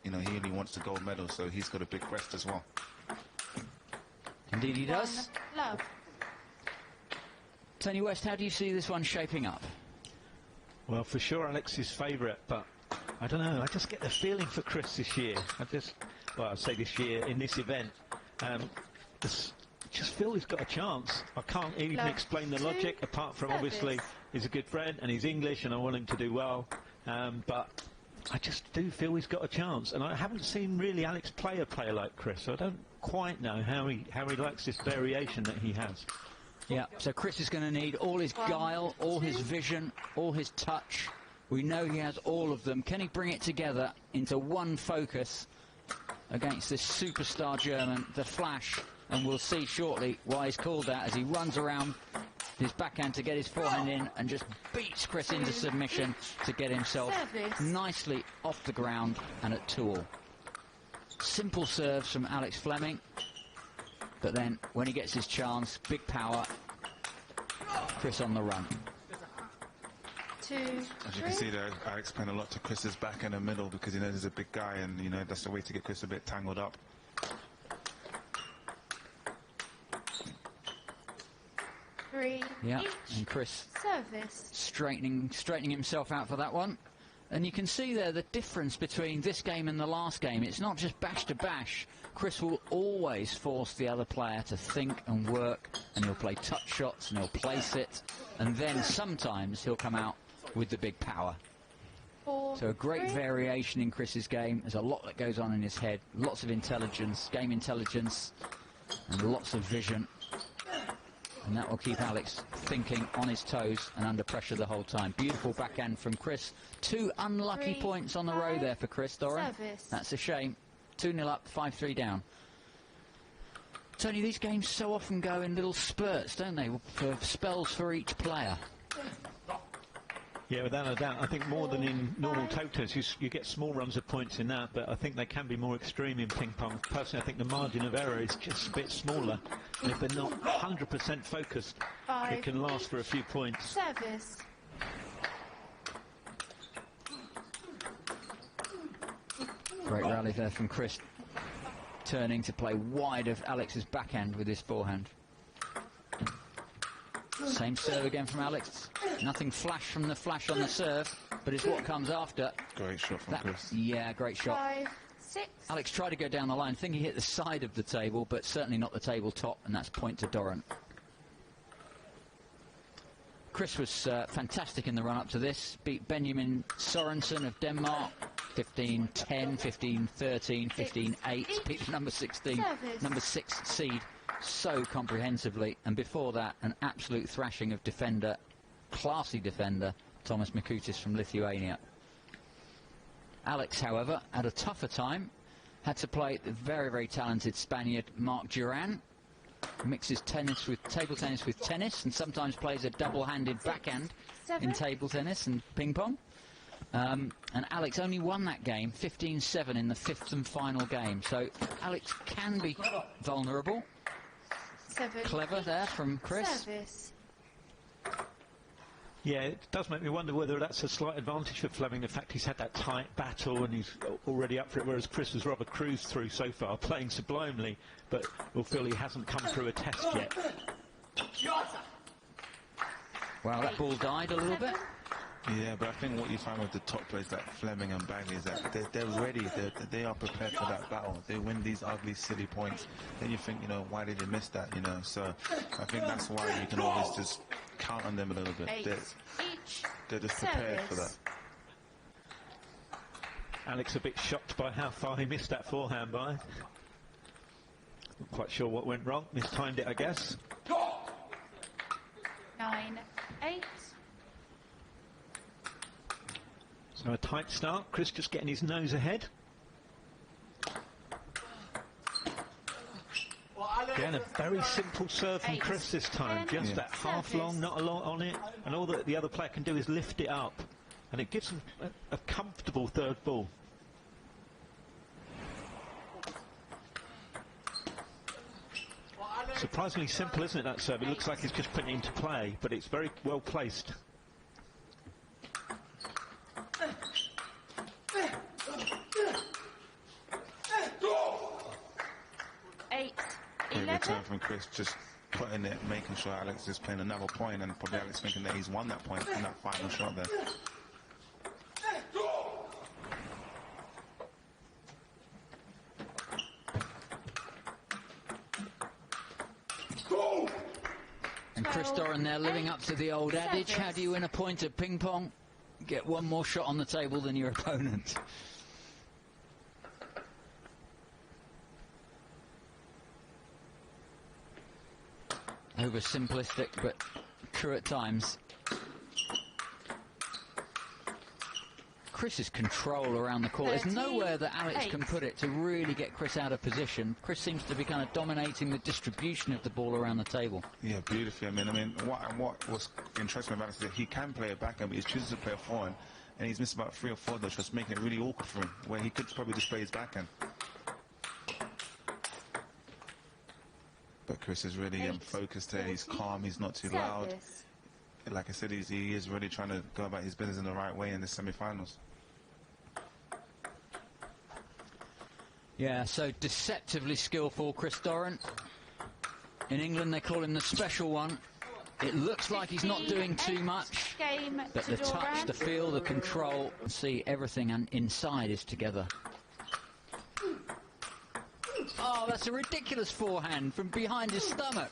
You know, he only wants the gold medal, so he's got a big breast as well. Indeed he does. Love. Tony West, how do you see this one shaping up? Well, for sure Alex's favourite, but I don't know, I just get the feeling for Chris this year. I say this year, in this event, just feel he's got a chance. I can't even explain the logic, apart from obviously he's a good friend and he's English and I want him to do well, but I just do feel he's got a chance. And I haven't seen really Alex play a player like Chris, so I don't quite know how he likes this variation that he has. Yeah, so Chris is going to need all his guile, all his vision, all his touch. We know he has all of them. Can he bring it together into one focus against this superstar German, the Flash? And we'll see shortly why he's called that as he runs around his backhand to get his forehand in and just beats Chris into submission to get himself nicely off the ground and at 2-all. Simple serves from Alex Fleming, but then when he gets his chance, big power, Chris on the run. As you can see there, Alex playing a lot to Chris's back in the middle because he knows he's a big guy, and you know that's the way to get Chris a bit tangled up. Yeah, and Chris straightening himself out for that one. And you can see there the difference between this game and the last game. It's not just bash to bash. Chris will always force the other player to think and work, and he'll play touch shots and he'll place it, and then sometimes he'll come out with the big power. So a great variation in Chris's game. There's a lot that goes on in his head, lots of intelligence, game intelligence, and lots of vision. And that will keep Alex thinking on his toes and under pressure the whole time. Beautiful backhand from Chris. 2 unlucky points on the row there for Chris, Doran. That's a shame. 2-0 up, 5-3 down. Tony, these games so often go in little spurts, don't they? For spells for each player. Yeah, without a doubt. I think more than in normal totos, you get small runs of points in that, but I think they can be more extreme in ping pong. Personally, I think the margin of error is just a bit smaller. And if they're not 100% focused, it can last for a few points. Great rally there from Chris, turning to play wide of Alex's backhand with his forehand. Same serve again from Alex. Nothing flash from the Flash on the serve, but it's what comes after. Great shot from Chris. Yeah, great shot. Alex tried to go down the line. I think he hit the side of the table, but certainly not the tabletop, and that's point to Doran. Chris was fantastic in the run-up to this. Beat Benjamin Sorensen of Denmark. 15-10, 15-13, 15-8. Beat number 16, number 6 seed so comprehensively. And before that, an absolute thrashing of defender, classy defender, Thomas Mikutis from Lithuania. Alex, however, had a tougher time. Had to play the very, very talented Spaniard Marc Duran. Mixes tennis with table tennis with tennis, and sometimes plays a double-handed backhand in table tennis and ping pong. And Alex only won that game 15-7 in the 5th and final game. So Alex can be vulnerable. Clever there from Chris. Yeah, it does make me wonder whether that's a slight advantage for Fleming, the fact he's had that tight battle and he's already up for it, whereas Chris has rather cruised through so far, playing sublimely, but we'll feel he hasn't come through a test yet. Well, that ball died a little bit. Yeah, but I think what you find with the top players like Fleming and Bagley is that they're ready, they are prepared for that battle. They win these ugly, silly points. Then you think, you know, why did they miss that, you know? So I think that's why you can always just count on them a little bit. They're just prepared for that. Alex a bit shocked by how far he missed that forehand by. Not quite sure what went wrong. Mistimed it, I guess. 9-8. So a tight start. Chris just getting his nose ahead. Again, a very simple serve from Chris this time. Just that half long, not a lot on it. And all that the other player can do is lift it up. And it gives him a comfortable third ball. Surprisingly simple, isn't it, that serve? It looks like he's just putting it into play, but it's very well placed. return from Chris, just putting it, making sure Alex is playing another point, and probably Alex thinking that he's won that point in that final shot there. And Chris Doran there living up to the old adage, how do you win a point at ping pong? Get one more shot on the table than your opponent. Oversimplistic, but true at times. Chris's control around the court. There's nowhere that Alex can put it to really get Chris out of position. Chris seems to be kind of dominating the distribution of the ball around the table. Yeah, beautifully. I mean, what was interesting about it is that he can play a backhand, but he chooses to play a forehand, and he's missed about 3 or 4 of those shots, making it really awkward for him, where he could probably just play his backhand. But Chris is really focused there. He's calm. He's not too loud. Like I said, he is really trying to go about his business in the right way in the semi-finals. Yeah, so deceptively skillful, Chris Doran. In England, they call him the special one. It looks like he's not doing too much, but the touch, the feel, the control, see everything and inside is together. Oh, that's a ridiculous forehand from behind his stomach.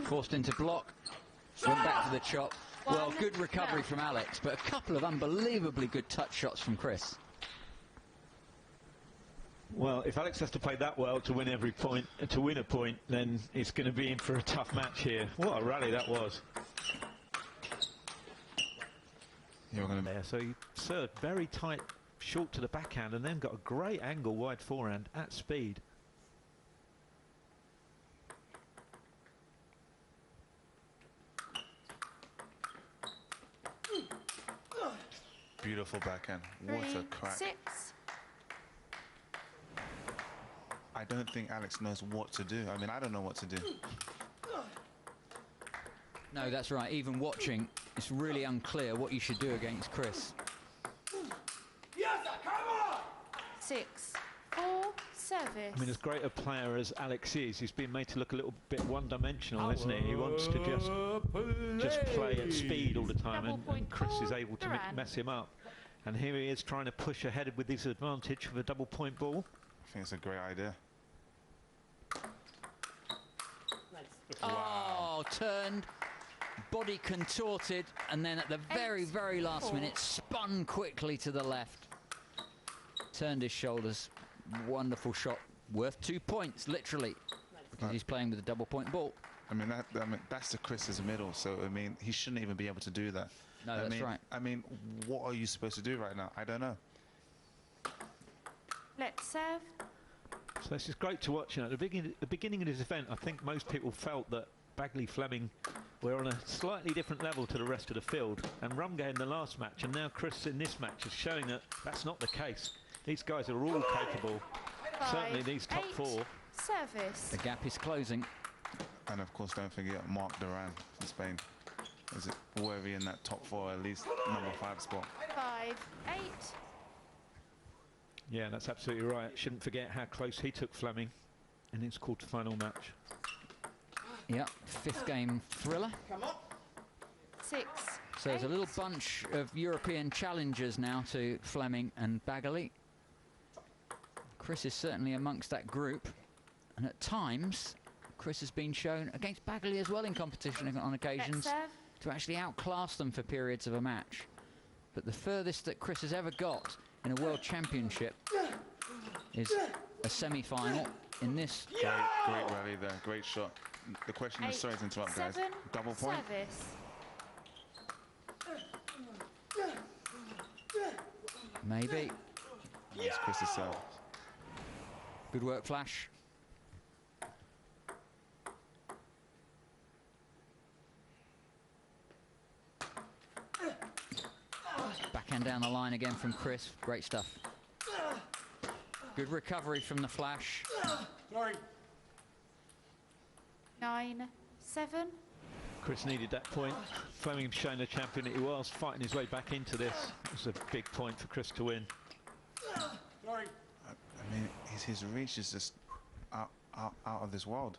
Forced into block, went back to the chop. Well, good recovery from Alex, but a couple of unbelievably good touch shots from Chris. Well, if Alex has to play that well to win every point, to win a point, then it's going to be in for a tough match here. What a rally that was. There, so he served very tight, short to the backhand, and then got a great angle wide forehand at speed. Beautiful backhand. What a crack. 6. I don't think Alex knows what to do. I mean, I don't know what to do. No, that's right. Even watching, it's really unclear what you should do against Chris. 6, 4, service. I mean, as great a player as Alex is, he's been made to look a little bit one-dimensional, isn't he? He wants to just play at speed all the time, and Chris is able to mess him up. And here he is trying to push ahead with his advantage for the double-point ball. I think it's a great idea. Oh, turned, body contorted, and then at the very, very last minute, spun quickly to the left. Turned his shoulders. Wonderful shot. Worth 2 points, literally, because he's playing with a double-point ball. I mean, that's the Chris's middle, so, I mean, he shouldn't even be able to do that. No, that's right. I mean, what are you supposed to do right now? I don't know. Let's serve. So this is great to watch. You know, at the beginning of this event, I think most people felt that Bagley-Fleming were on a slightly different level to the rest of the field, and Rumgay in the last match, and now Chris in this match is showing that that's not the case. These guys are all capable. 5, Certainly these top 8, 4. Service. The gap is closing. And of course, don't forget Mark Doran from Spain. Is it worthy in that top 4, at least number 5 spot? 5, 8. Yeah, that's absolutely right. Shouldn't forget how close he took Fleming in his quarter-final match. Yeah, 5th game thriller. 6. So there's a little bunch of European challengers now to Fleming and Bagley. Chris is certainly amongst that group, and at times Chris has been shown against Bagley as well in competition on occasions to actually outclass them for periods of a match. But the furthest that Chris has ever got in a World Championship is a semi-final in this. Great rally there, great shot. The question is, sorry to interrupt, guys. Double point? Service. Maybe. That's Chris's serve. Good work, Flash. Backhand down the line again from Chris. Great stuff. Good recovery from the Flash. 9, 7. Chris needed that point. Fleming showing the champion that he was, fighting his way back into this. It was a big point for Chris to win. I I mean, his reach is just out of this world.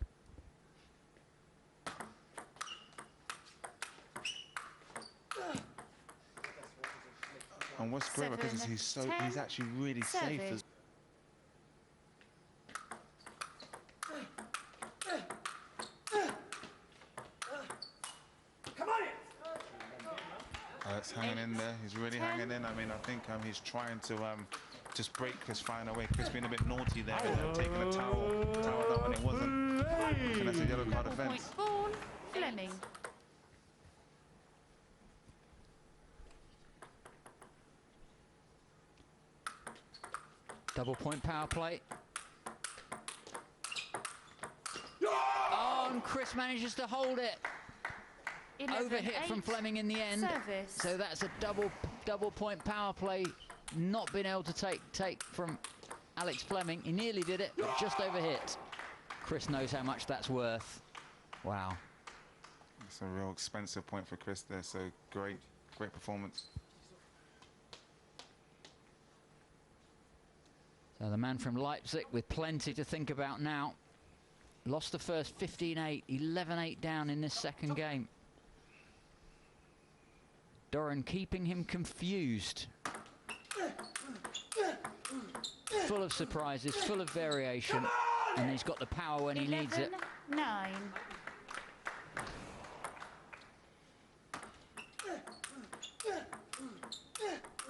And what's great because he's actually really safe. Alex hanging in there. He's really hanging in. I mean, I think he's trying to just break Chris flying away. Chris being a bit naughty there, taking a towel down when it wasn't. Looking at the yellow card offence. Fleming. Double point power play. Oh, and Chris manages to hold it. 11, Overhit from Flemming in the end. Service. So that's a double point power play. Not been able to take from Alex Flemming. He nearly did it, but just overhit. Chris knows how much that's worth. Wow. It's a real expensive point for Chris there. So great performance. So the man from Leipzig with plenty to think about now. Lost the first 15-8, 11-8 down in this second game. Doran keeping him confused. Full of surprises, full of variation, and he's got the power when he needs it. 9.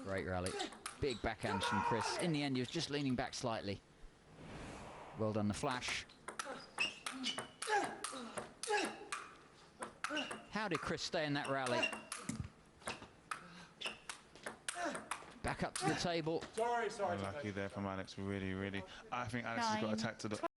Great rally. Big backhands from Chris. In the end, he was just leaning back slightly. Well done, the flash. How did Chris stay in that rally? Back up to the table. Sorry. Unlucky there from Alex, really. I think Alex has got attacked to the